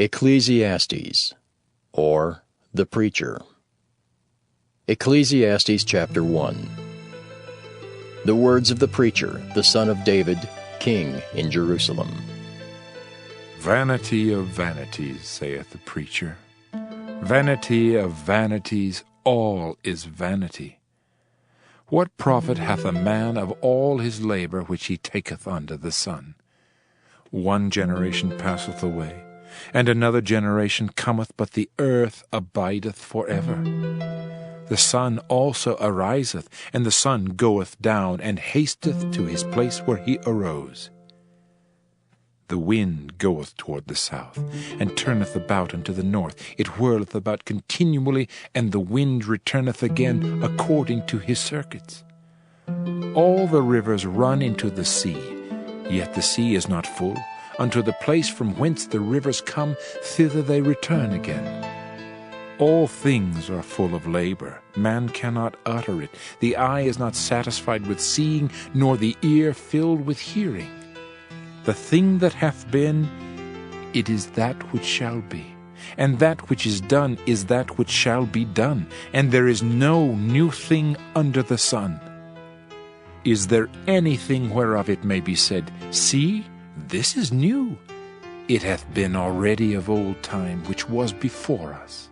Ecclesiastes, or the Preacher. Ecclesiastes chapter 1. The words of the preacher, the son of David, king in Jerusalem. Vanity of vanities, saith the preacher. Vanity of vanities, all is vanity. What profit hath a man of all his labor which he taketh under the sun? One generation passeth away, and another generation cometh, but the earth abideth forever. The sun also ariseth, and the sun goeth down, and hasteth to his place where he arose. The wind goeth toward the south, and turneth about unto the north. It whirleth about continually, and the wind returneth again according to his circuits. All the rivers run into the sea, yet the sea is not full. Unto the place from whence the rivers come, thither they return again. All things are full of labor. Man cannot utter it. The eye is not satisfied with seeing, nor the ear filled with hearing. The thing that hath been, it is that which shall be. And that which is done is that which shall be done. And there is no new thing under the sun. Is there anything whereof it may be said, See, this is new? It hath been already of old time, which was before us.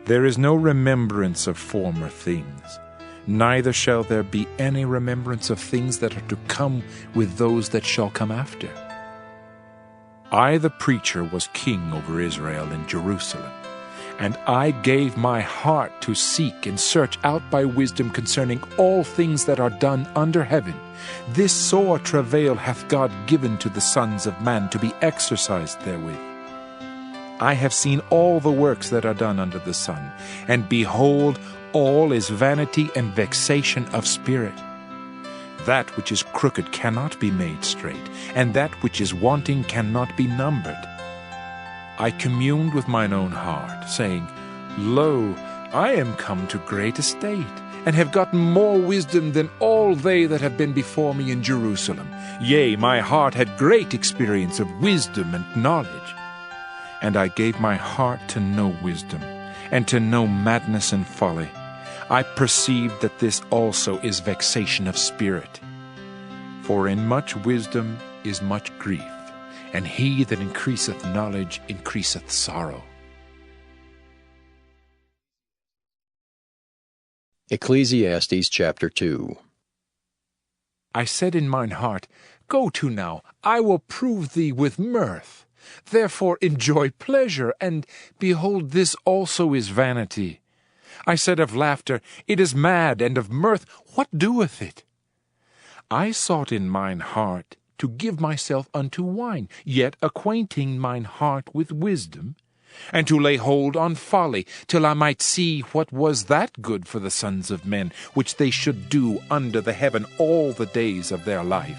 There is no remembrance of former things, neither shall there be any remembrance of things that are to come with those that shall come after. I, the preacher, was king over Israel in Jerusalem, and I gave my heart to seek and search out by wisdom concerning all things that are done under heaven. This sore travail hath God given to the sons of man to be exercised therewith. I have seen all the works that are done under the sun, and behold, all is vanity and vexation of spirit. That which is crooked cannot be made straight, and that which is wanting cannot be numbered. I communed with mine own heart, saying, Lo, I am come to great estate, and have gotten more wisdom than all they that have been before me in Jerusalem. Yea, my heart had great experience of wisdom and knowledge. And I gave my heart to know wisdom, and to know madness and folly. I perceived that this also is vexation of spirit. For in much wisdom is much grief, and he that increaseth knowledge increaseth sorrow. Ecclesiastes chapter 2. I said in mine heart, Go to now, I will prove thee with mirth. Therefore enjoy pleasure, and behold, this also is vanity. I said of laughter, It is mad, and of mirth, what doeth it? I sought in mine heart to give myself unto wine, yet acquainting mine heart with wisdom, and to lay hold on folly, till I might see what was that good for the sons of men, which they should do under the heaven all the days of their life.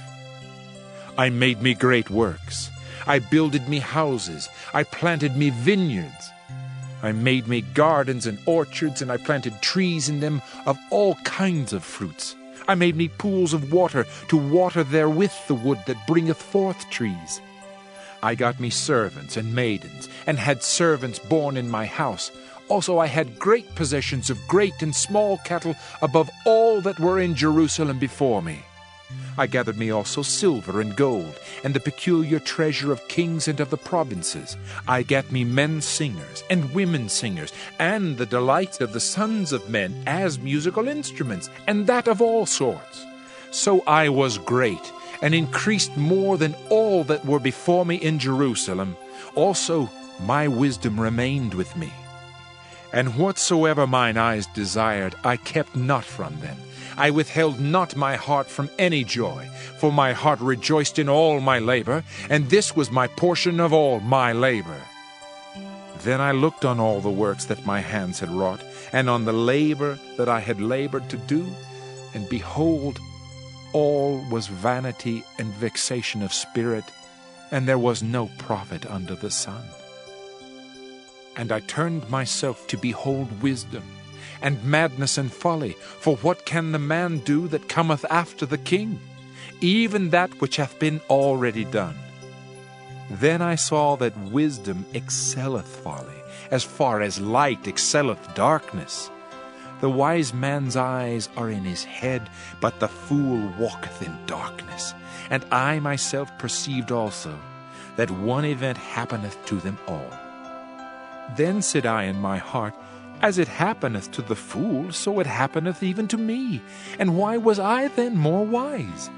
I made me great works. I builded me houses. I planted me vineyards. I made me gardens and orchards, and I planted trees in them of all kinds of fruits. I made me pools of water to water therewith the wood that bringeth forth trees. I got me servants and maidens, and had servants born in my house. Also I had great possessions of great and small cattle above all that were in Jerusalem before me. I gathered me also silver and gold, and the peculiar treasure of kings and of the provinces. I gat me men singers and women singers, and the delights of the sons of men as musical instruments, and that of all sorts. So I was great, and increased more than all that were before me in Jerusalem. Also my wisdom remained with me. And whatsoever mine eyes desired, I kept not from them. I withheld not my heart from any joy, for my heart rejoiced in all my labor, and this was my portion of all my labor. Then I looked on all the works that my hands had wrought, and on the labor that I had labored to do, and behold, all was vanity and vexation of spirit, and there was no profit under the sun. And I turned myself to behold wisdom, and madness and folly. For what can the man do that cometh after the king? Even that which hath been already done. Then I saw that wisdom excelleth folly, as far as light excelleth darkness. The wise man's eyes are in his head, but the fool walketh in darkness. And I myself perceived also that one event happeneth to them all. Then said I in my heart, As it happeneth to the fool, so it happeneth even to me. And why was I then more wise?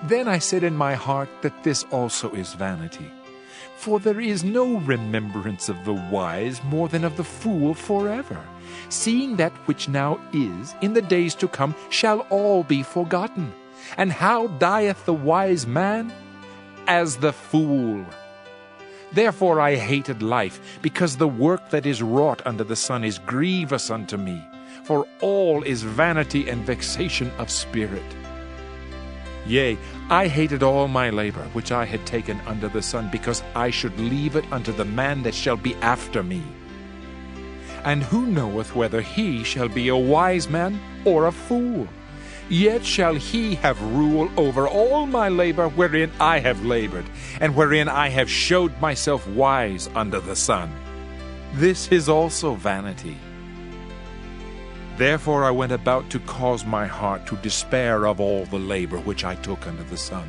Then I said in my heart that this also is vanity. For there is no remembrance of the wise more than of the fool forever. Seeing that which now is, in the days to come, shall all be forgotten. And how dieth the wise man? As the fool. Therefore I hated life, because the work that is wrought under the sun is grievous unto me. For all is vanity and vexation of spirit. Yea, I hated all my labor which I had taken under the sun, because I should leave it unto the man that shall be after me. And who knoweth whether he shall be a wise man or a fool? Yet shall he have rule over all my labor wherein I have labored, and wherein I have showed myself wise under the sun. This is also vanity. Therefore I went about to cause my heart to despair of all the labor which I took under the sun.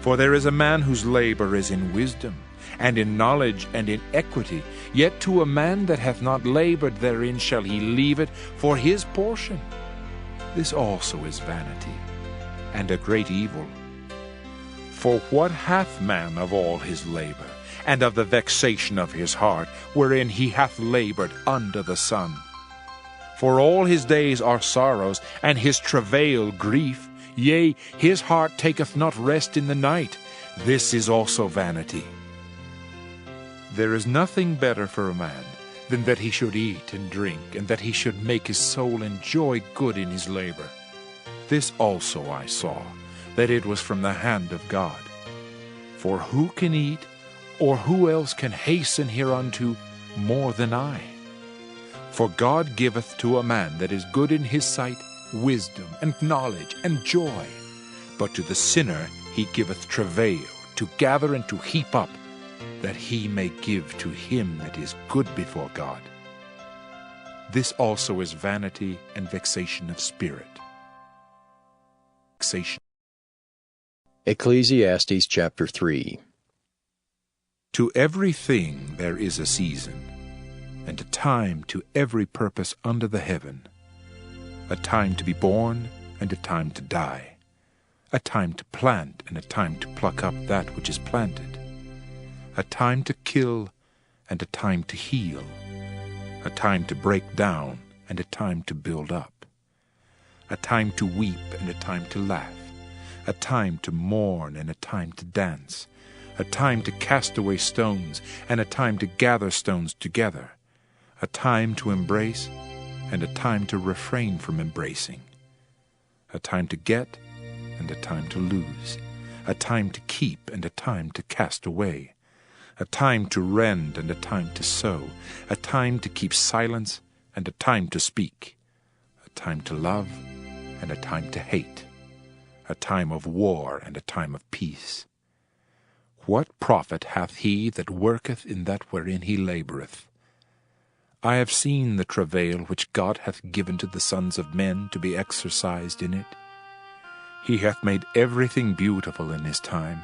For there is a man whose labor is in wisdom, and in knowledge, and in equity. Yet to a man that hath not labored therein shall he leave it for his portion. This also is vanity, and a great evil. For what hath man of all his labor, and of the vexation of his heart, wherein he hath labored under the sun? For all his days are sorrows, and his travail grief. Yea, his heart taketh not rest in the night. This is also vanity. There is nothing better for a man than that he should eat and drink, and that he should make his soul enjoy good in his labor. This also I saw, that it was from the hand of God. For who can eat, or who else can hasten hereunto more than I? For God giveth to a man that is good in his sight wisdom, and knowledge, and joy. But to the sinner he giveth travail, to gather and to heap up, that he may give to him that is good before God. This also is vanity and vexation of spirit. Ecclesiastes chapter 3. To everything there is a season, and a time to every purpose under the heaven, a time to be born, and a time to die, a time to plant, and a time to pluck up that which is planted, a time to kill, and a time to heal, a time to break down, and a time to build up, a time to weep, and a time to laugh, a time to mourn, and a time to dance, a time to cast away stones, and a time to gather stones together, a time to embrace, and a time to refrain from embracing, a time to get, and a time to lose, a time to keep, and a time to cast away, a time to rend, and a time to sow, a time to keep silence, and a time to speak, a time to love, and a time to hate, a time of war, and a time of peace. What profit hath he that worketh in that wherein he laboureth? I have seen the travail which God hath given to the sons of men to be exercised in it. He hath made everything beautiful in his time.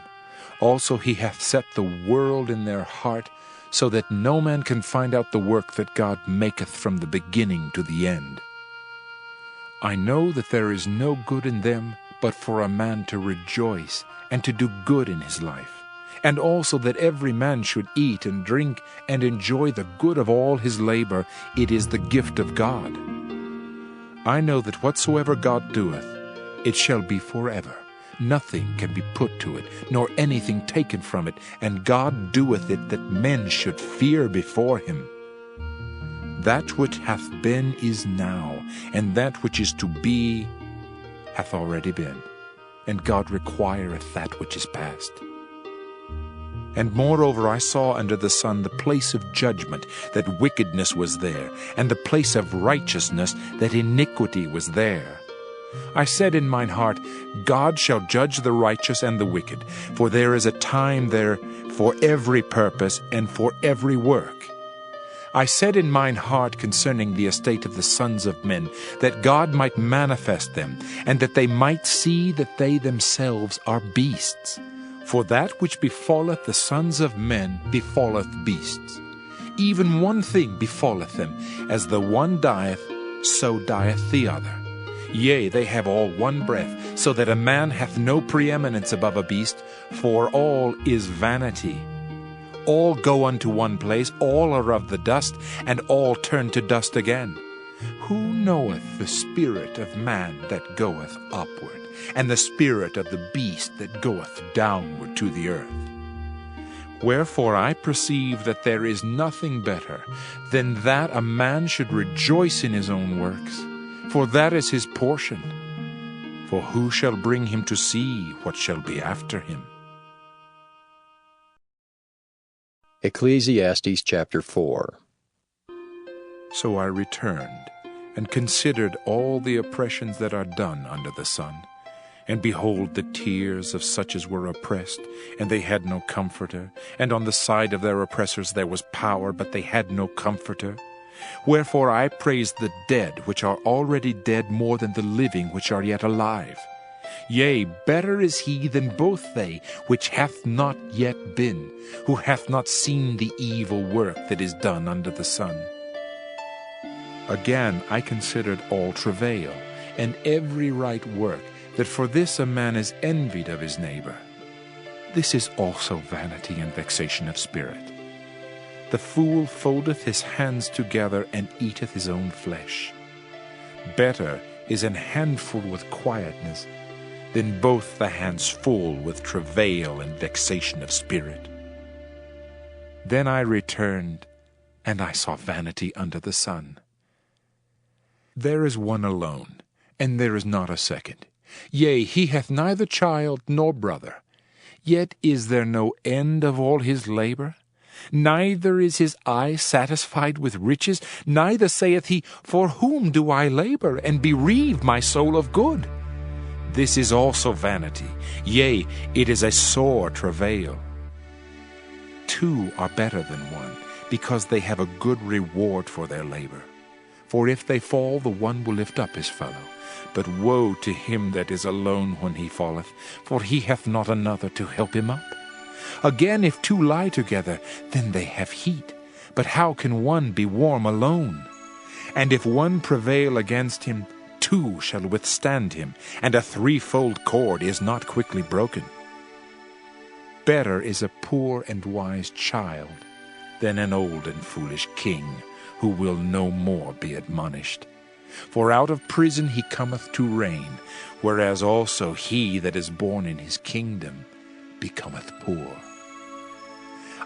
Also he hath set the world in their heart, so that no man can find out the work that God maketh from the beginning to the end. I know that there is no good in them but for a man to rejoice and to do good in his life, and also that every man should eat and drink and enjoy the good of all his labor. It is the gift of God. I know that whatsoever God doeth, it shall be forever. Nothing can be put to it, nor anything taken from it, and God doeth it that men should fear before him. That which hath been is now, and that which is to be hath already been, and God requireth that which is past. And moreover I saw under the sun the place of judgment, that wickedness was there, and the place of righteousness, that iniquity was there. I said in mine heart, God shall judge the righteous and the wicked, for there is a time there for every purpose and for every work. I said in mine heart concerning the estate of the sons of men, that God might manifest them, and that they might see that they themselves are beasts. For that which befalleth the sons of men befalleth beasts. Even one thing befalleth them, as the one dieth, so dieth the other. Yea, they have all one breath, so that a man hath no preeminence above a beast, for all is vanity. All go unto one place, all are of the dust, and all turn to dust again. Who knoweth the spirit of man that goeth upward, and the spirit of the beast that goeth downward to the earth? Wherefore I perceive that there is nothing better than that a man should rejoice in his own works, for that is his portion. For who shall bring him to see what shall be after him? Ecclesiastes chapter 4. So I returned, and considered all the oppressions that are done under the sun. And behold, the tears of such as were oppressed, and they had no comforter. And on the side of their oppressors there was power, but they had no comforter. Wherefore I praise the dead which are already dead more than the living which are yet alive. Yea, better is he than both they which hath not yet been, who hath not seen the evil work that is done under the sun. Again I considered all travail, and every right work, that for this a man is envied of his neighbor. This is also vanity and vexation of spirit. The fool foldeth his hands together, and eateth his own flesh. Better is an handful with quietness, than both the hands full with travail and vexation of spirit. Then I returned, and I saw vanity under the sun. There is one alone, and there is not a second. Yea, he hath neither child nor brother. Yet is there no end of all his labor? Neither is his eye satisfied with riches, neither saith he, For whom do I labor, and bereave my soul of good? This is also vanity, yea, it is a sore travail. Two are better than one, because they have a good reward for their labor. For if they fall, the one will lift up his fellow. But woe to him that is alone when he falleth, for he hath not another to help him up. Again, if two lie together, then they have heat. But how can one be warm alone? And if one prevail against him, two shall withstand him, and a threefold cord is not quickly broken. Better is a poor and wise child than an old and foolish king, who will no more be admonished. For out of prison he cometh to reign, whereas also he that is born in his kingdom becometh poor.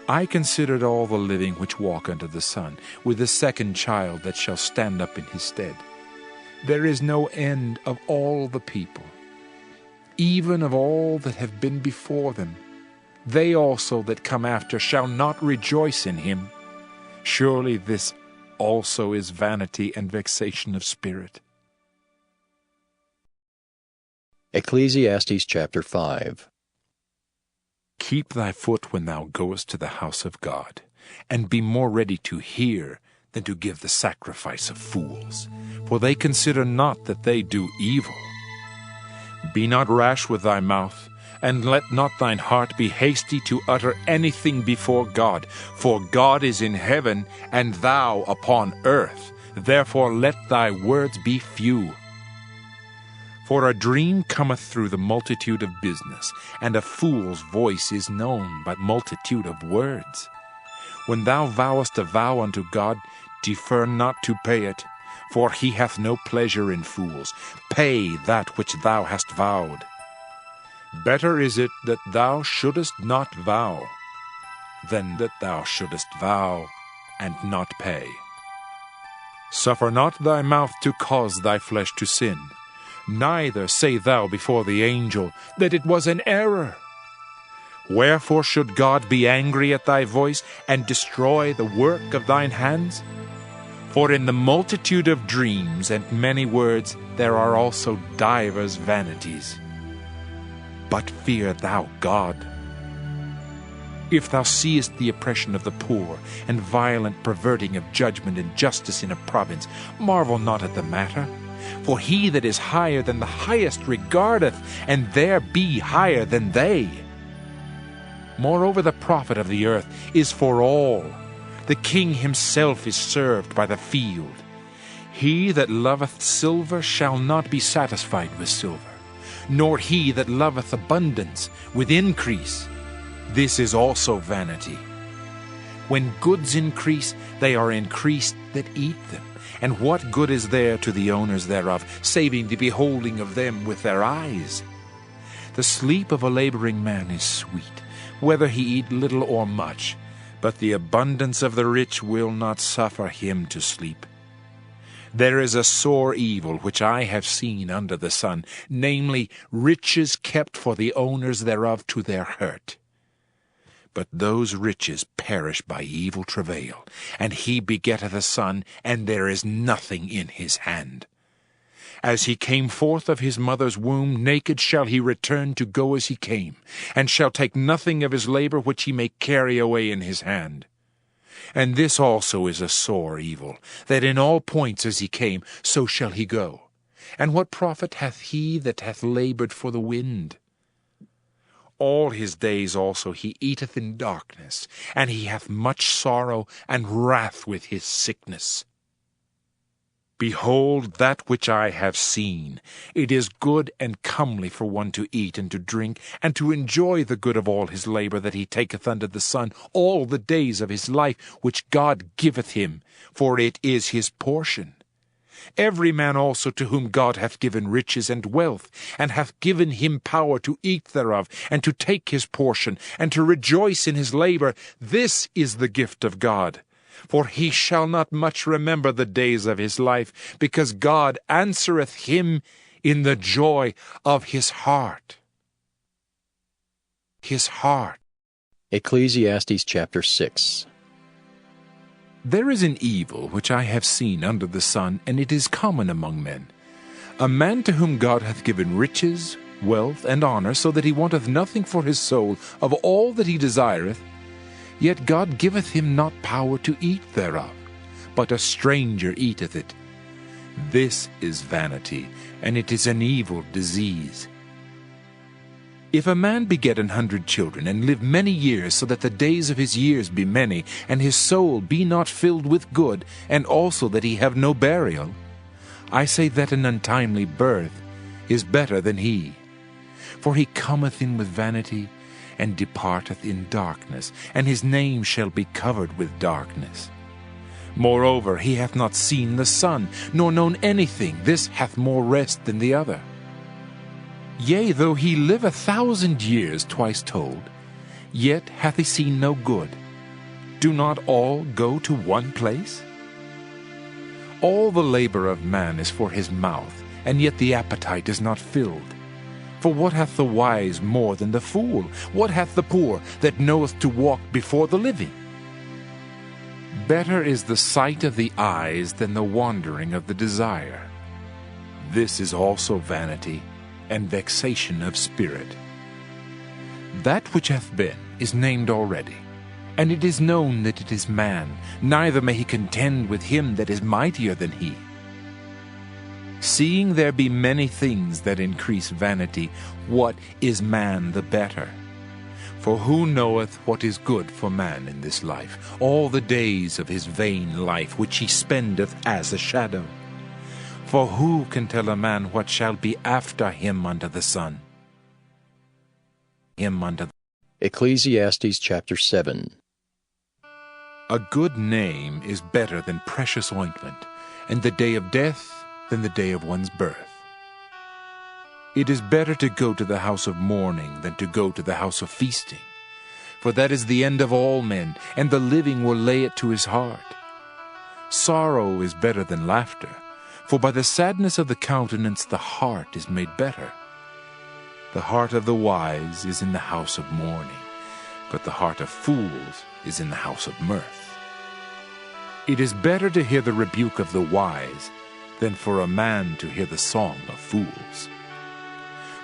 I considered all the living which walk under the sun, with the second child that shall stand up in his stead. There is no end of all the people, even of all that have been before them. They also that come after shall not rejoice in him. Surely this also is vanity and vexation of spirit. Ecclesiastes chapter 5. Keep thy foot when thou goest to the house of God, and be more ready to hear than to give the sacrifice of fools, for they consider not that they do evil. Be not rash with thy mouth, and let not thine heart be hasty to utter anything before God, for God is in heaven, and thou upon earth. Therefore let thy words be few. For a dream cometh through the multitude of business, and a fool's voice is known by multitude of words. When thou vowest a vow unto God, defer not to pay it, for he hath no pleasure in fools. Pay that which thou hast vowed. Better is it that thou shouldest not vow, than that thou shouldest vow and not pay. Suffer not thy mouth to cause thy flesh to sin, neither say thou before the angel that it was an error. Wherefore should God be angry at thy voice, and destroy the work of thine hands? For in the multitude of dreams and many words there are also divers vanities. But fear thou God. If thou seest the oppression of the poor, and violent perverting of judgment and justice in a province, marvel not at the matter. For he that is higher than the highest regardeth, and there be higher than they. Moreover, the profit of the earth is for all. The king himself is served by the field. He that loveth silver shall not be satisfied with silver, nor he that loveth abundance with increase. This is also vanity. When goods increase, they are increased that eat them. And what good is there to the owners thereof, saving the beholding of them with their eyes? The sleep of a laboring man is sweet, whether he eat little or much, but the abundance of the rich will not suffer him to sleep. There is a sore evil which I have seen under the sun, namely, riches kept for the owners thereof to their hurt. But those riches perish by evil travail, and he begetteth a son, and there is nothing in his hand. As he came forth of his mother's womb, naked shall he return to go as he came, and shall take nothing of his labor which he may carry away in his hand. And this also is a sore evil, that in all points as he came, so shall he go. And what profit hath he that hath labored for the wind? All his days also he eateth in darkness, and he hath much sorrow and wrath with his sickness. Behold, that which I have seen, it is good and comely for one to eat and to drink, and to enjoy the good of all his labor that he taketh under the sun all the days of his life, which God giveth him, for it is his portion. Every man also to whom God hath given riches and wealth, and hath given him power to eat thereof, and to take his portion, and to rejoice in his labor, this is the gift of God. For he shall not much remember the days of his life, because God answereth him in the joy of his heart. His heart. Ecclesiastes chapter 6. There is an evil which I have seen under the sun, and it is common among men. A man to whom God hath given riches, wealth, and honor, so that he wanteth nothing for his soul of all that he desireth, yet God giveth him not power to eat thereof, but a stranger eateth it. This is vanity, and it is an evil disease. If a man beget 100 children, and live many years, so that the days of his years be many, and his soul be not filled with good, and also that he have no burial, I say that an untimely birth is better than he. For he cometh in with vanity, and departeth in darkness, and his name shall be covered with darkness. Moreover, he hath not seen the sun, nor known anything. This hath more rest than the other. Yea, though he live 1,000 years twice told, yet hath he seen no good. Do not all go to one place? All the labor of man is for his mouth, and yet the appetite is not filled. For what hath the wise more than the fool? What hath the poor that knoweth to walk before the living? Better is the sight of the eyes than the wandering of the desire. This is also vanity, and vexation of spirit. That which hath been is named already, and it is known that it is man, neither may he contend with him that is mightier than he. Seeing there be many things that increase vanity, what is man the better? For who knoweth what is good for man in this life, all the days of his vain life which he spendeth as a shadow? For who can tell a man what shall be after him under the sun? Ecclesiastes chapter 7. A good name is better than precious ointment, and the day of death than the day of one's birth. It is better to go to the house of mourning than to go to the house of feasting, for that is the end of all men, and the living will lay it to his heart. Sorrow is better than laughter, for by the sadness of the countenance the heart is made better. The heart of the wise is in the house of mourning, but the heart of fools is in the house of mirth. It is better to hear the rebuke of the wise than for a man to hear the song of fools.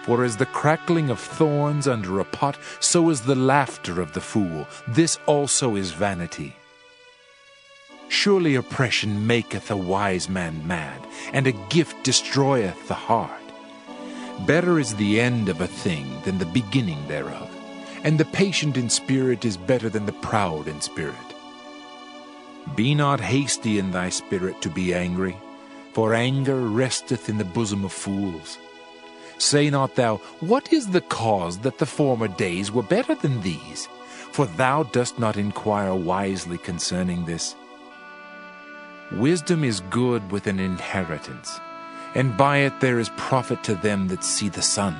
For as the crackling of thorns under a pot, so is the laughter of the fool. This also is vanity. Surely oppression maketh a wise man mad, and a gift destroyeth the heart. Better is the end of a thing than the beginning thereof, and the patient in spirit is better than the proud in spirit. Be not hasty in thy spirit to be angry, for anger resteth in the bosom of fools. Say not thou, What is the cause that the former days were better than these? For thou dost not inquire wisely concerning this. Wisdom is good with an inheritance, and by it there is profit to them that see the sun.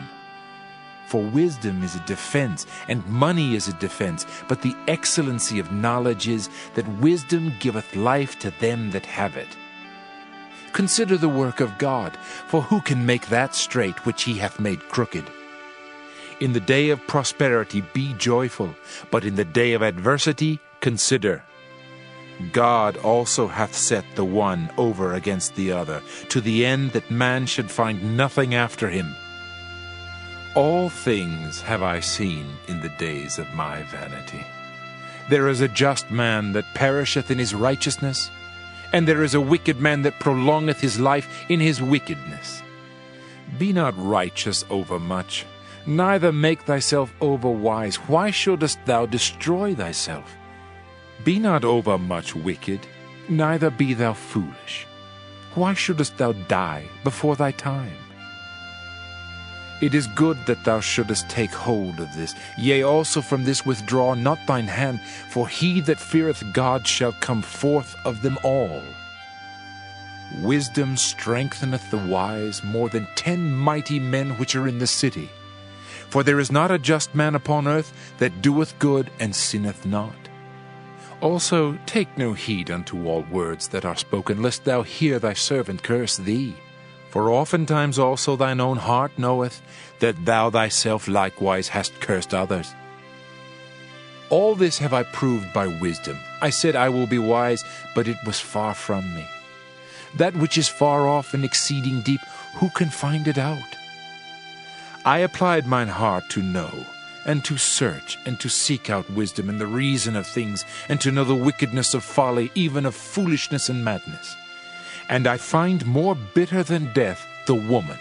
For wisdom is a defense, and money is a defense, but the excellency of knowledge is that wisdom giveth life to them that have it. Consider the work of God, for who can make that straight which he hath made crooked? In the day of prosperity be joyful, but in the day of adversity consider. God also hath set the one over against the other, to the end that man should find nothing after him. All things have I seen in the days of my vanity. There is a just man that perisheth in his righteousness, and there is a wicked man that prolongeth his life in his wickedness. Be not righteous overmuch, neither make thyself overwise. Why shouldest thou destroy thyself? Be not overmuch wicked, neither be thou foolish. Why shouldest thou die before thy time? It is good that thou shouldest take hold of this. Yea, also from this withdraw not thine hand, for he that feareth God shall come forth of them all. Wisdom strengtheneth the wise more than 10 mighty men which are in the city. For there is not a just man upon earth that doeth good and sinneth not. Also take no heed unto all words that are spoken, lest thou hear thy servant curse thee. For oftentimes also thine own heart knoweth that thou thyself likewise hast cursed others. All this have I proved by wisdom. I said I will be wise, but it was far from me. That which is far off and exceeding deep, who can find it out? I applied mine heart to know, and to search, and to seek out wisdom and the reason of things, and to know the wickedness of folly, even of foolishness and madness. And I find more bitter than death the woman,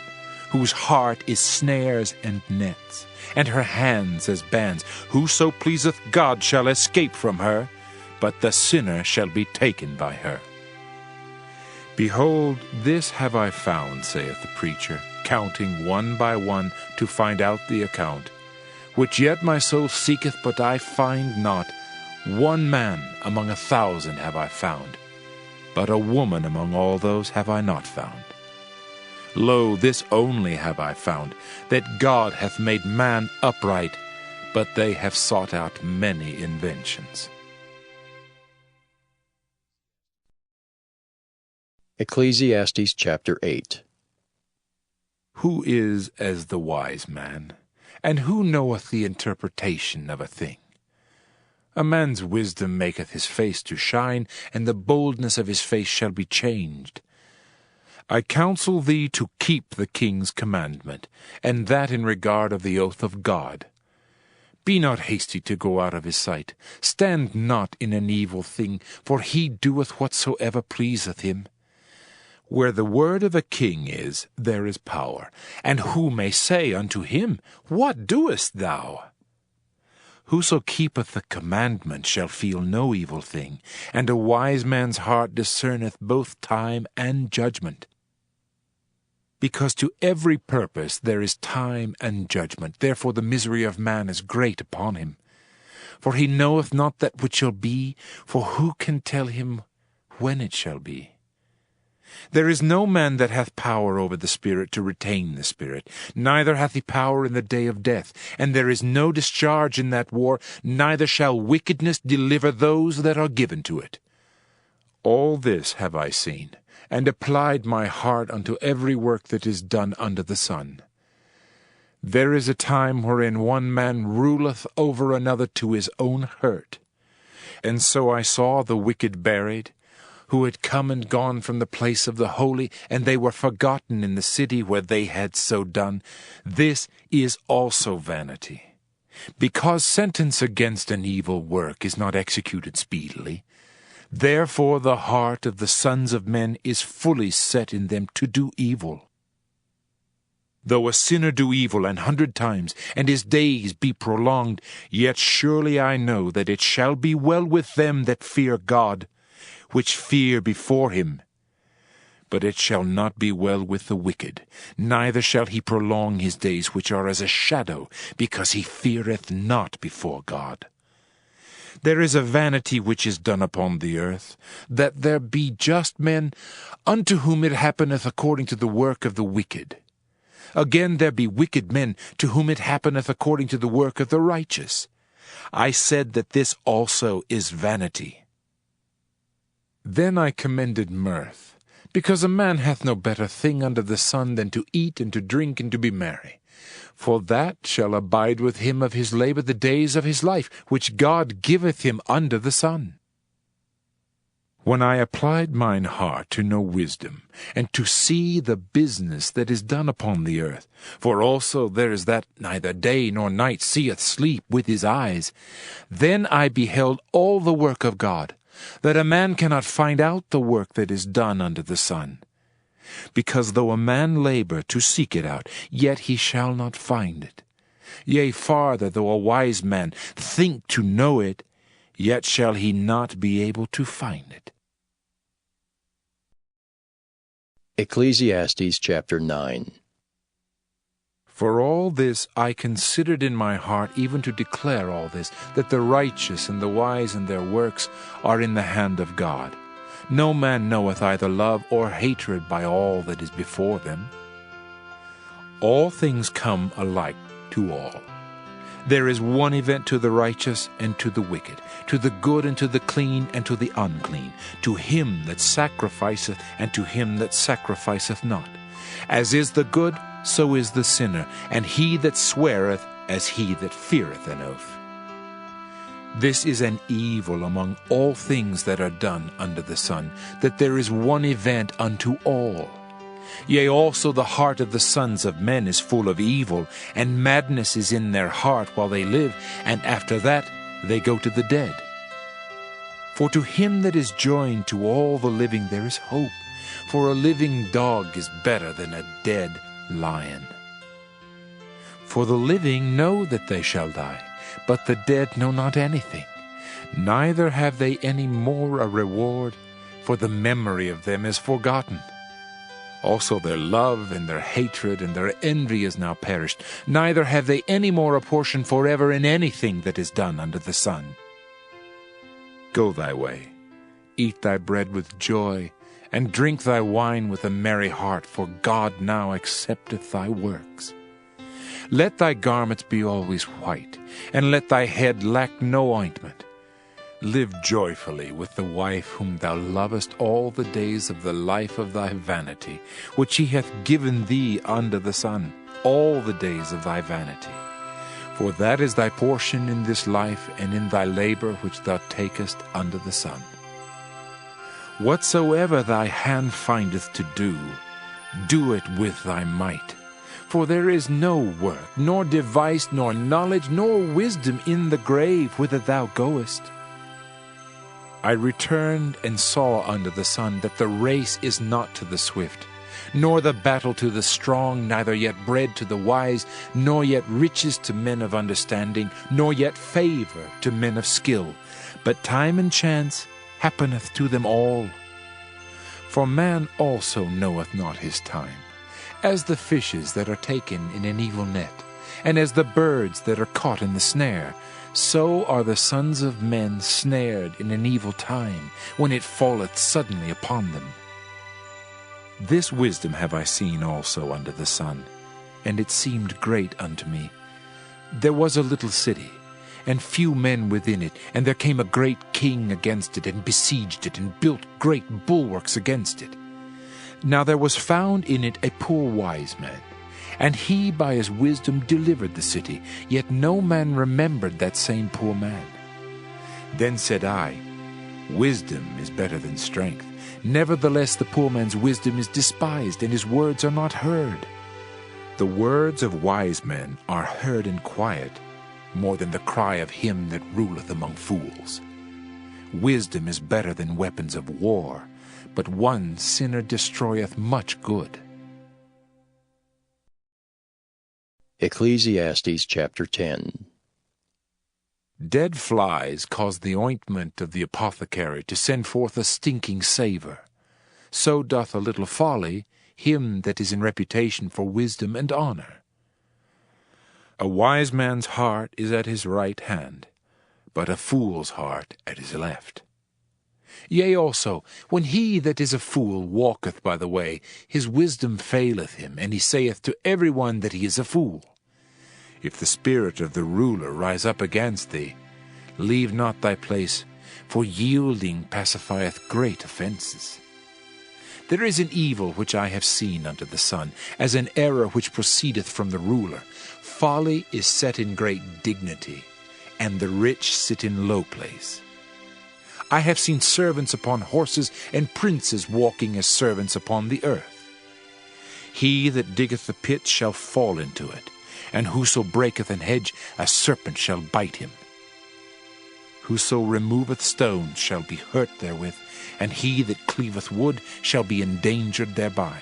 whose heart is snares and nets, and her hands as bands. Whoso pleaseth God shall escape from her, but the sinner shall be taken by her. Behold, this have I found, saith the preacher, counting one by one to find out the account, which yet my soul seeketh, but I find not. One man among 1,000 have I found, but a woman among all those have I not found. Lo, this only have I found, that God hath made man upright, but they have sought out many inventions. Ecclesiastes chapter 8. Who is as the wise man, and who knoweth the interpretation of a thing? A man's wisdom maketh his face to shine, and the boldness of his face shall be changed. I counsel thee to keep the king's commandment, and that in regard of the oath of God. Be not hasty to go out of his sight. Stand not in an evil thing, for he doeth whatsoever pleaseth him. Where the word of a king is, there is power. And who may say unto him, What doest thou? Whoso keepeth the commandment shall feel no evil thing, and a wise man's heart discerneth both time and judgment. Because to every purpose there is time and judgment, therefore the misery of man is great upon him. For he knoweth not that which shall be, for who can tell him when it shall be? There is no man that hath power over the Spirit to retain the Spirit, neither hath he power in the day of death, and there is no discharge in that war, neither shall wickedness deliver those that are given to it. All this have I seen, and applied my heart unto every work that is done under the sun. There is a time wherein one man ruleth over another to his own hurt. And so I saw the wicked buried, who had come and gone from the place of the holy, and they were forgotten in the city where they had so done. This is also vanity. Because sentence against an evil work is not executed speedily, therefore the heart of the sons of men is fully set in them to do evil. Though a sinner do evil 100 times, and his days be prolonged, yet surely I know that it shall be well with them that fear God, which fear before him. But it shall not be well with the wicked, neither shall he prolong his days, which are as a shadow, because he feareth not before God. There is a vanity which is done upon the earth, that there be just men, unto whom it happeneth according to the work of the wicked. Again there be wicked men, to whom it happeneth according to the work of the righteous. I said that this also is vanity. Then I commended mirth, because a man hath no better thing under the sun than to eat and to drink and to be merry. For that shall abide with him of his labor the days of his life, which God giveth him under the sun. When I applied mine heart to know wisdom, and to see the business that is done upon the earth, for also there is that neither day nor night seeth sleep with his eyes, then I beheld all the work of God, that a man cannot find out the work that is done under the sun. Because though a man labor to seek it out, yet he shall not find it. Yea, farther, though a wise man think to know it, yet shall he not be able to find it. Ecclesiastes chapter 9. For all this I considered in my heart, even to declare all this, that the righteous and the wise in their works are in the hand of God. No man knoweth either love or hatred by all that is before them. All things come alike to all. There is one event to the righteous and to the wicked, to the good and to the clean and to the unclean, to him that sacrificeth and to him that sacrificeth not. As is the good, so is the sinner, and he that sweareth as he that feareth an oath. This is an evil among all things that are done under the sun, that there is one event unto all. Yea, also the heart of the sons of men is full of evil, and madness is in their heart while they live, and after that they go to the dead. For to him that is joined to all the living there is hope, for a living dog is better than a dead lion. For the living know that they shall die, but the dead know not anything, neither have they any more a reward, for the memory of them is forgotten. Also their love and their hatred and their envy is now perished, neither have they any more a portion forever in anything that is done under the sun. Go thy way, eat thy bread with joy, and drink thy wine with a merry heart, for God now accepteth thy works. Let thy garments be always white, and let thy head lack no ointment. Live joyfully with the wife whom thou lovest all the days of the life of thy vanity, which he hath given thee under the sun, all the days of thy vanity. For that is thy portion in this life, and in thy labor which thou takest under the sun. Whatsoever thy hand findeth to do, do it with thy might. For there is no work, nor device, nor knowledge, nor wisdom in the grave whither thou goest. I returned and saw under the sun that the race is not to the swift, nor the battle to the strong, neither yet bread to the wise, nor yet riches to men of understanding, nor yet favor to men of skill. But time and chance happeneth to them all. For man also knoweth not his time, as the fishes that are taken in an evil net, and as the birds that are caught in the snare. So are the sons of men snared in an evil time, when it falleth suddenly upon them. This wisdom have I seen also under the sun, and it seemed great unto me. There was a little city, and few men within it, and there came a great king against it, and besieged it, and built great bulwarks against it. Now there was found in it a poor wise man, and he by his wisdom delivered the city, yet no man remembered that same poor man. Then said I, Wisdom is better than strength. Nevertheless, the poor man's wisdom is despised, and his words are not heard. The words of wise men are heard in quiet, more than the cry of him that ruleth among fools. Wisdom is better than weapons of war, but one sinner destroyeth much good. Ecclesiastes chapter 10. Dead flies cause the ointment of the apothecary to send forth a stinking savour. So doth a little folly him that is in reputation for wisdom and honour. A wise man's heart is at his right hand, but a fool's heart at his left. Yea also, when he that is a fool walketh by the way, his wisdom faileth him, and he saith to every one that he is a fool. If the spirit of the ruler rise up against thee, leave not thy place, for yielding pacifieth great offences. There is an evil which I have seen under the sun, as an error which proceedeth from the ruler. Folly is set in great dignity, and the rich sit in low place. I have seen servants upon horses, and princes walking as servants upon the earth. He that diggeth the pit shall fall into it, and whoso breaketh an hedge, a serpent shall bite him. Whoso removeth stones shall be hurt therewith, and he that cleaveth wood shall be endangered thereby.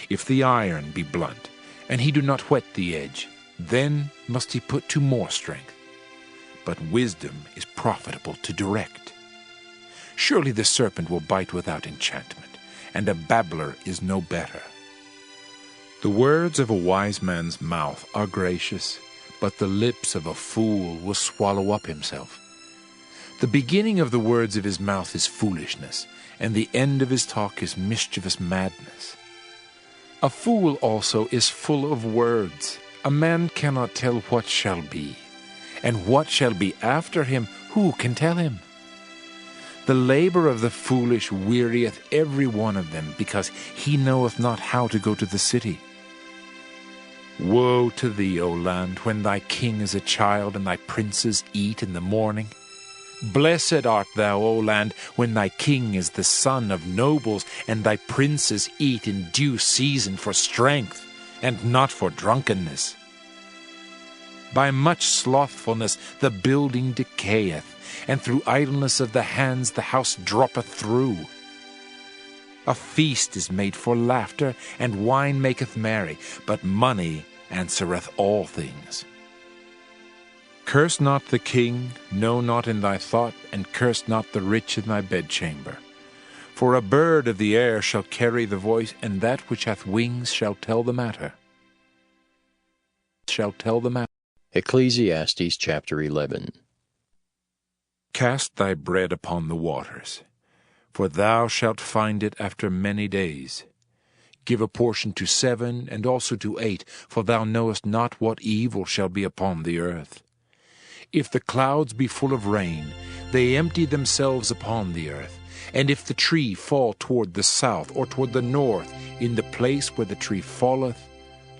If the iron be blunt, and he do not whet the edge, then must he put to more strength. But wisdom is profitable to direct. Surely the serpent will bite without enchantment, and a babbler is no better. The words of a wise man's mouth are gracious, but the lips of a fool will swallow up himself. The beginning of the words of his mouth is foolishness, and the end of his talk is mischievous madness. A fool also is full of words. A man cannot tell what shall be, and what shall be after him, who can tell him? The labor of the foolish wearieth every one of them, because he knoweth not how to go to the city. Woe to thee, O land, when thy king is a child, and thy princes eat in the morning. Blessed art thou, O land, when thy king is the son of nobles, and thy princes eat in due season for strength, and not for drunkenness. By much slothfulness the building decayeth, and through idleness of the hands the house droppeth through. A feast is made for laughter, and wine maketh merry, but money answereth all things. Curse not the king, no, not in thy thought, and curse not the rich in thy bedchamber. For a bird of the air shall carry the voice, and that which hath wings shall tell the matter. Ecclesiastes chapter 11. Cast thy bread upon the waters, for thou shalt find it after many days. Give a portion to 7, and also to 8, for thou knowest not what evil shall be upon the earth. If the clouds be full of rain, they empty themselves upon the earth. And if the tree fall toward the south or toward the north, in the place where the tree falleth,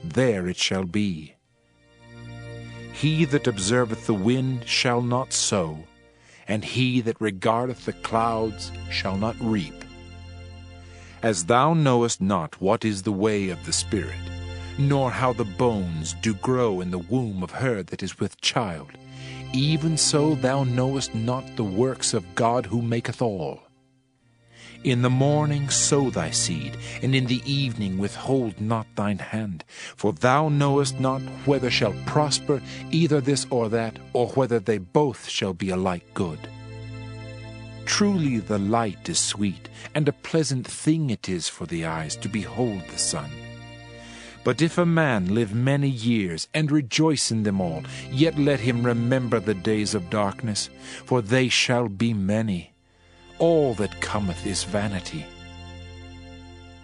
there it shall be. He that observeth the wind shall not sow, and he that regardeth the clouds shall not reap. As thou knowest not what is the way of the Spirit, nor how the bones do grow in the womb of her that is with child, even so thou knowest not the works of God who maketh all. In the morning sow thy seed, and in the evening withhold not thine hand. For thou knowest not whether shall prosper either this or that, or whether they both shall be alike good. Truly the light is sweet, and a pleasant thing it is for the eyes to behold the sun. But if a man live many years, and rejoice in them all, yet let him remember the days of darkness, for they shall be many. All that cometh is vanity.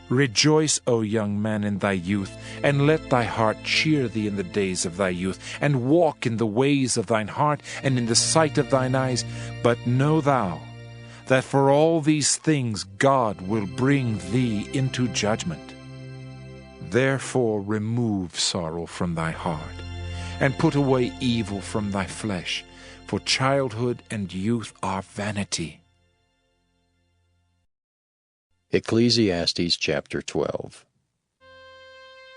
Rejoice, O young man, in thy youth, and let thy heart cheer thee in the days of thy youth, and walk in the ways of thine heart, and in the sight of thine eyes. But know thou, that for all these things God will bring thee into judgment. Therefore remove sorrow from thy heart, and put away evil from thy flesh, for childhood and youth are vanity. Ecclesiastes chapter 12.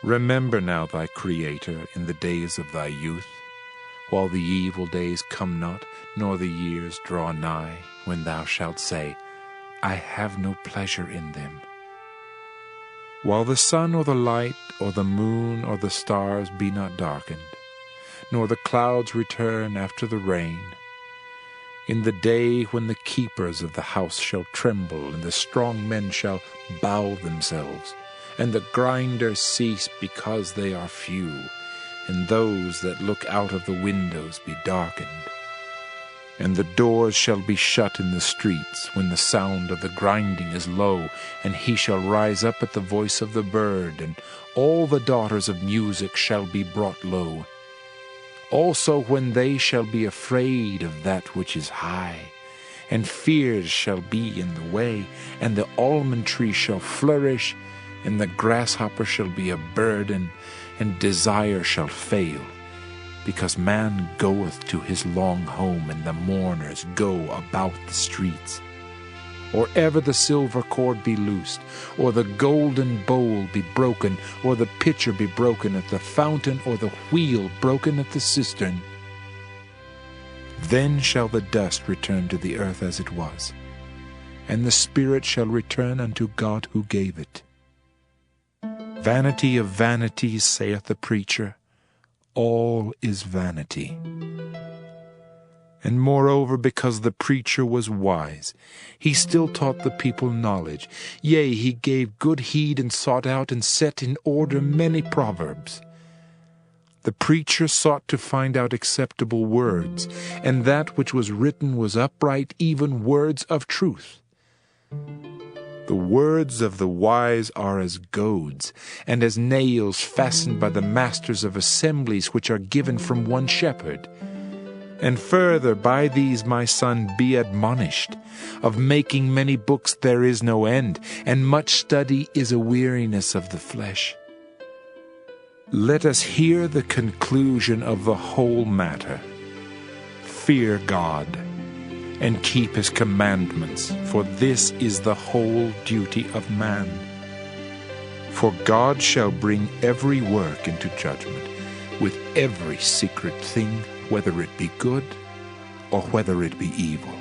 Remember now thy Creator in the days of thy youth, while the evil days come not, nor the years draw nigh, when thou shalt say, I have no pleasure in them. While the sun or the light, or the moon or the stars be not darkened, nor the clouds return after the rain, in the day when the keepers of the house shall tremble, and the strong men shall bow themselves, and the grinders cease because they are few, and those that look out of the windows be darkened. And the doors shall be shut in the streets, when the sound of the grinding is low, and he shall rise up at the voice of the bird, and all the daughters of music shall be brought low. Also when they shall be afraid of that which is high, and fears shall be in the way, and the almond tree shall flourish, and the grasshopper shall be a burden, and desire shall fail, because man goeth to his long home, and the mourners go about the streets. Or ever the silver cord be loosed, or the golden bowl be broken, or the pitcher be broken at the fountain, or the wheel broken at the cistern. Then shall the dust return to the earth as it was, and the spirit shall return unto God who gave it. Vanity of vanities, saith the preacher, all is vanity. And moreover, because the preacher was wise, he still taught the people knowledge. Yea, he gave good heed, and sought out and set in order many proverbs. The preacher sought to find out acceptable words, and that which was written was upright, even words of truth. The words of the wise are as goads, and as nails fastened by the masters of assemblies, which are given from one shepherd. And further, by these, my son, be admonished. Of making many books there is no end, and much study is a weariness of the flesh. Let us hear the conclusion of the whole matter. Fear God, and keep his commandments, for this is the whole duty of man. For God shall bring every work into judgment, with every secret thing, whether it be good or whether it be evil.